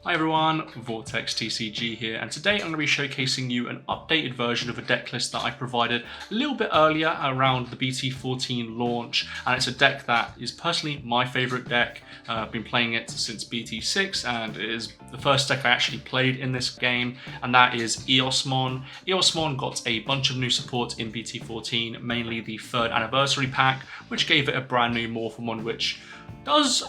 Hi everyone, VortexTCG here, and today I'm going to be showcasing you an updated version of a deck list that I provided a little bit earlier around the BT14 launch, and it's a deck that is personally my favourite deck. I've been playing it since BT6, and it is the first deck I actually played in this game, and that is Eosmon. Eosmon got a bunch of new support in BT14, mainly the 3rd anniversary pack, which gave it a brand new Morphemon, which does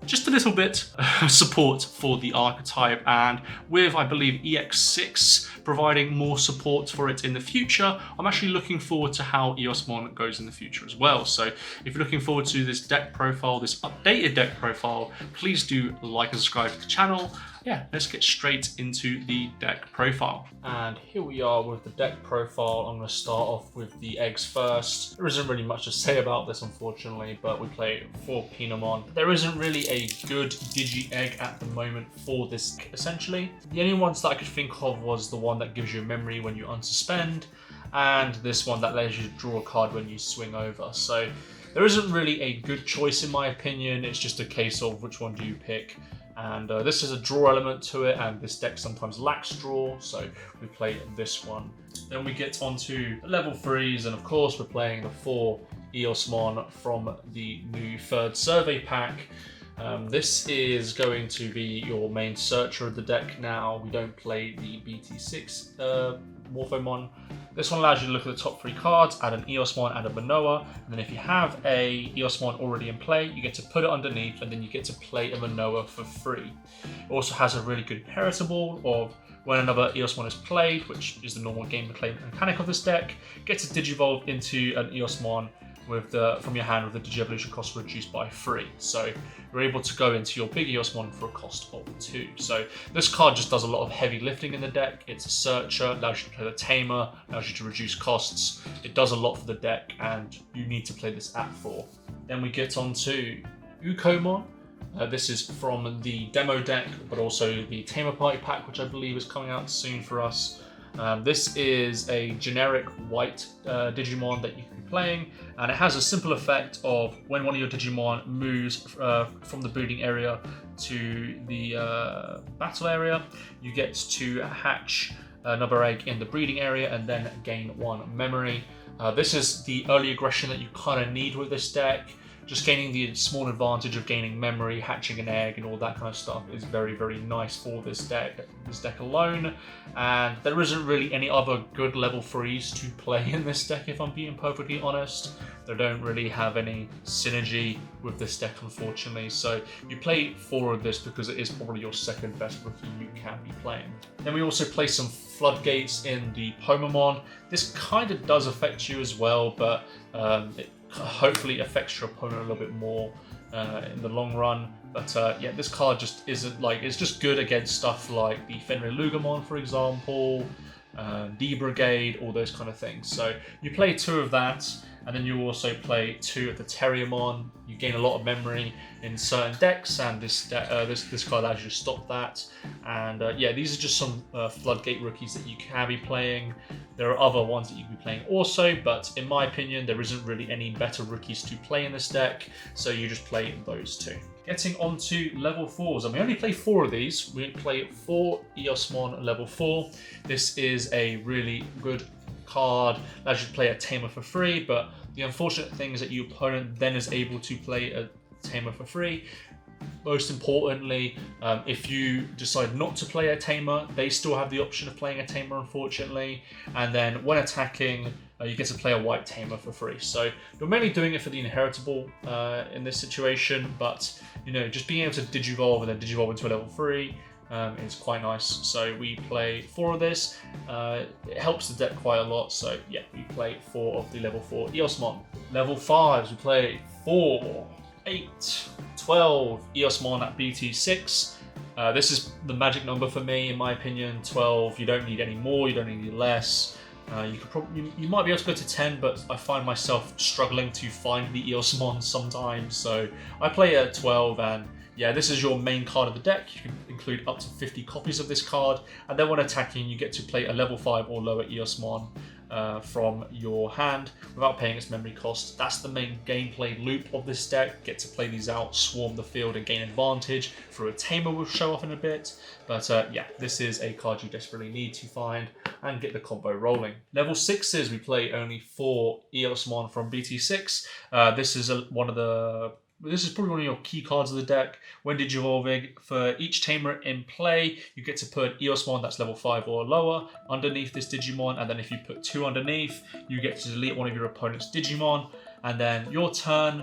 just a little bit support for the archetype, and with I believe EX6 providing more support for it in the future, I'm actually looking forward to how Eosmon goes in the future as well. So if you're looking forward to this deck profile, this updated deck profile, please do like and subscribe to the channel. Yeah, let's get straight into the deck profile. And here we are with the deck profile. I'm going to start off with the eggs first. There isn't really much to say about this, unfortunately, but we play 4 Pinamon. There isn't really a good Digi egg at the moment for this deck, essentially. The only ones that I could think of was the one that gives you a memory when you unsuspend, and this one that lets you draw a card when you swing over. So there isn't really a good choice in my opinion. It's just a case of which one do you pick. And this is a draw element to it, and this deck sometimes lacks draw, so we play this one. Then we get onto the level 3s, and of course we're playing the 4 Eosmon from the new 3rd survey pack. This is going to be your main searcher of the deck now. We don't play the BT6 Morphemon. This one allows you to look at the top 3 cards, add an Eosmon and a Manoa, and then if you have a Eosmon already in play, you get to put it underneath, and then you get to play a Manoa for free. It also has a really good heritable of when another Eosmon is played, which is the normal gameplay mechanic of this deck, get to Digivolve into an Eosmon from your hand with the Digievolution cost reduced by 3. So you're able to go into your big Eosmon for a cost of 2. So this card just does a lot of heavy lifting in the deck. It's a searcher, allows you to play the Tamer, allows you to reduce costs. It does a lot for the deck, and you need to play this at 4. Then we get on to Ukomon. This is from the demo deck, but also the Tamer Party pack, which I believe is coming out soon for us. This is a generic white Digimon that you can be playing, and it has a simple effect of when one of your Digimon moves from the breeding area to the battle area, you get to hatch another egg in the breeding area and then gain 1 memory. This is the early aggression that you kind of need with this deck. Just gaining the small advantage of gaining memory, hatching an egg, and all that kind of stuff is very, very nice for this deck alone. And there isn't really any other good level 3s to play in this deck, if I'm being perfectly honest. They don't really have any synergy with this deck, unfortunately. So you play 4 of this because it is probably your second best rookie you can be playing. Then we also play some Floodgates in the Pomamon. This kind of does affect you as well, but it hopefully affects your opponent a little bit more in the long run. But yeah, this card just isn't it's just good against stuff like the Fenrir Lugamon, for example, D-Brigade, all those kind of things. So you play 2 of that, and then you also play 2 of the Terriermon. You gain a lot of memory in certain decks, and this card allows you to stop that. And yeah, these are just some Floodgate rookies that you can be playing. There are other ones that you can be playing also, but in my opinion, there isn't really any better rookies to play in this deck, so you just play those 2. Getting on to level 4s, and we only play 4 of these. We play 4 Eosmon level 4. This is a really good card, allows you to play a Tamer for free, but the unfortunate thing is that your opponent then is able to play a Tamer for free. Most importantly, if you decide not to play a Tamer, they still have the option of playing a Tamer, unfortunately. And then when attacking, you get to play a white Tamer for free. So you're mainly doing it for the inheritable in this situation, but you know, just being able to Digivolve and then Digivolve into a level 3 is quite nice. So we play 4 of this. It helps the deck quite a lot. So yeah, we play 4 of the level 4 Eosmon. Level 5s, we play 4, 8, 12 Eosmon at BT6. This is the magic number for me, in my opinion. 12. You don't need any more. You don't need any less. You might be able to go to 10, but I find myself struggling to find the Eosmon sometimes. So I play at 12, and yeah, this is your main card of the deck. You can include up to 50 copies of this card, and then when attacking, you get to play a level 5 or lower Eosmon. from your hand without paying its memory cost. That's the main gameplay loop of this deck. Get to play these out, swarm the field and gain advantage through a tamer we'll show off in a bit. But yeah, this is a card you desperately need to find and get the combo rolling. Level 6s, we play only 4 Eosmon from BT6. This is This is probably one of your key cards of the deck. When digivolving, for each tamer in play, you get to put Eosmon that's level 5 or lower underneath this Digimon, and then if you put 2 underneath, you get to delete one of your opponent's Digimon. And then your turn,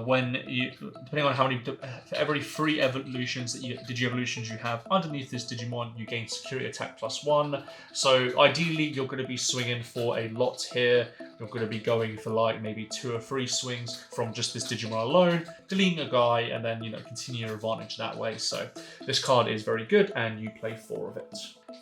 when you, depending on how many, for every 3 evolutions that Digi-evolutions you have underneath this Digimon, you gain security attack +1. So ideally, you're going to be swinging for a lot here. You're going to be going for like maybe 2 or 3 swings from just this Digimon alone, deleting a guy, and then, you know, continue your advantage that way. So this card is very good, and you play 4 of it.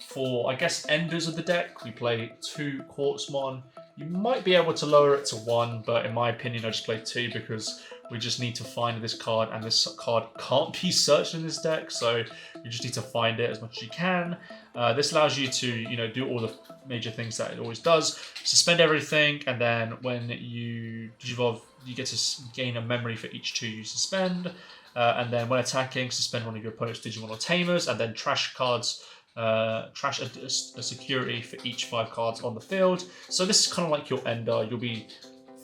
For, I guess, enders of the deck, we play 2 Quartzmon. You might be able to lower it to 1, but in my opinion, I just play 2 because we just need to find this card, and this card can't be searched in this deck, so you just need to find it as much as you can. This allows you to, you know, do all the major things that it always does. Suspend everything, and then when you digivolve, you get to gain a memory for each 2 you suspend. And then when attacking, suspend one of your opponent's Digimon or Tamers, and then trash cards. Trash a security for each 5 cards on the field. So this is kind of like your ender. You'll be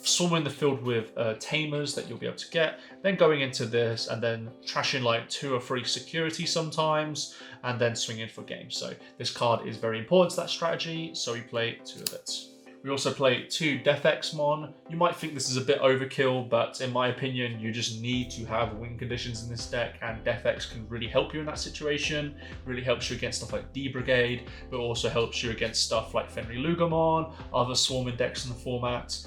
swarming the field with tamers that you'll be able to get, then going into this and then trashing like 2 or 3 security sometimes, and then swinging for game. So this card is very important to that strategy, so we play 2 of it. We also play 2 Defexmon. You might think this is a bit overkill, but in my opinion, you just need to have win conditions in this deck, and Defex can really help you in that situation. Really helps you against stuff like D-Brigade, but also helps you against stuff like Fenry Lugamon, other swarming decks in the format.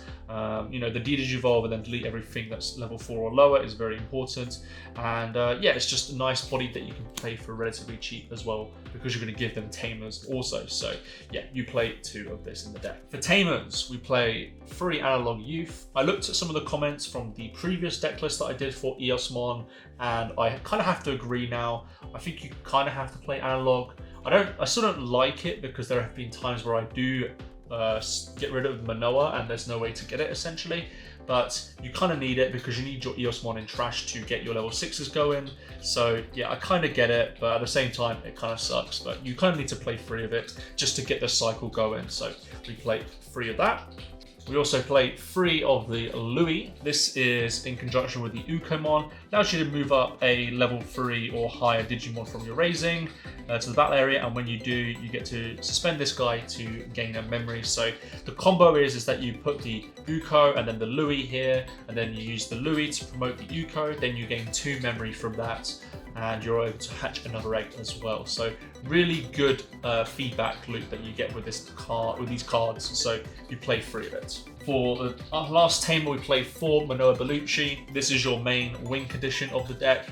You know, the D-Digivolve and then delete everything that's level 4 or lower is very important. And yeah, it's just a nice body that you can play for relatively cheap as well, because you're going to give them tamers also. So yeah, you play 2 of this in the deck. For tamers, we play 3 Analog Youth. I looked at some of the comments from the previous deck list that I did for Eosmon, and I kind of have to agree now. I think you kind of have to play Analog. I still don't like it because there have been times where I do get rid of Manoa and there's no way to get it essentially, but you kind of need it because you need your Eosmon in trash to get your level 6s going. So yeah, I kind of get it, but at the same time it kind of sucks, but you kind of need to play 3 of it just to get the cycle going. So we play 3 of that. We also play 3 of the Louis. This is in conjunction with the Ukomon. Allows you to move up a level 3 or higher Digimon from your raising to the battle area, and when you do, you get to suspend this guy to gain a memory. So the combo is that you put the Uko and then the Louis here, and then you use the Louis to promote the Uko, then you gain 2 memory from that, and you're able to hatch another egg as well. So really good feedback loop that you get with this card, with these cards. So you play 3 of it. For the last tamer, we play 4 Manoa Bellucci. This is your main win condition of the deck.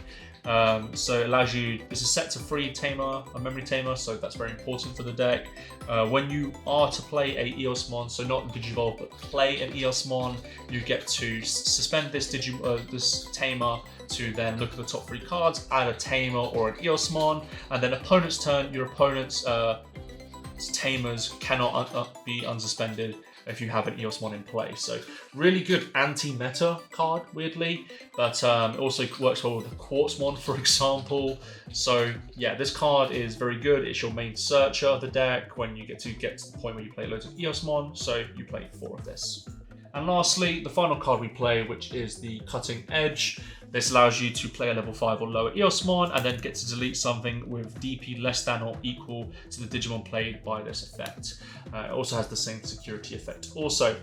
So it allows you, this is set to 3 tamer, a memory tamer, so that's very important for the deck. When you are to play a Eosmon, so not Digivolve, but play an Eosmon, you get to suspend this this tamer to then look at the top 3 cards, add a tamer or an Eosmon, and then opponent's turn, your opponent's tamers cannot be unsuspended if you have an Eosmon in play. So really good anti-meta card, weirdly, but it also works well with the Quartzmon, for example. So yeah, this card is very good. It's your main searcher of the deck when you get to the point where you play loads of Eosmon, so you play 4 of this. And lastly, the final card we play, which is the Cutting Edge. This allows you to play a level 5 or lower Eosmon and then get to delete something with DP less than or equal to the Digimon played by this effect. It also has the same security effect. Also,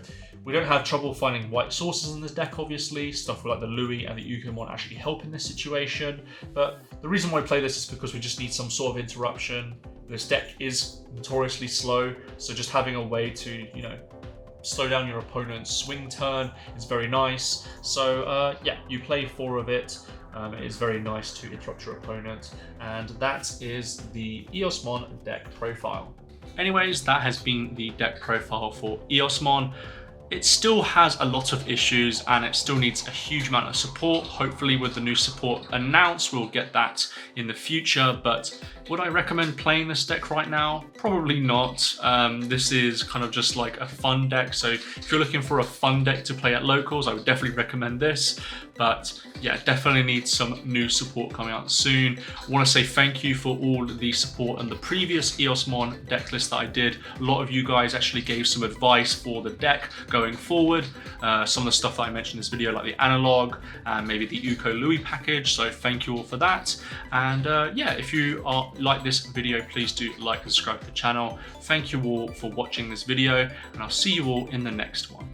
we don't have trouble finding white sources in this deck, obviously. Stuff like the Louis and the Ukomon actually help in this situation. But the reason why we play this is because we just need some sort of interruption. This deck is notoriously slow, so just having a way to, you know, slow down your opponent's swing turn is very nice. So yeah, you play 4 of it. It is very nice to interrupt your opponent, and that is the Eosmon deck profile. Anyways, that has been the deck profile for Eosmon. it still has a lot of issues and it still needs a huge amount of support. Hopefully with the new support announced, we'll get that in the future, but would I recommend playing this deck right now? Probably not. This is kind of just like a fun deck, so if you're looking for a fun deck to play at locals, I would definitely recommend this. But yeah, definitely needs some new support coming out soon. I want to say thank you for all the support on the previous Eosmon deck list that I did. A lot of you guys actually gave some advice for the deck going forward. Some of the stuff that I mentioned in this video, like the analog and maybe the Uko Louis package. So thank you all for that. And yeah, if you like this video, please do like and subscribe to the channel. Thank you all for watching this video, and I'll see you all in the next one.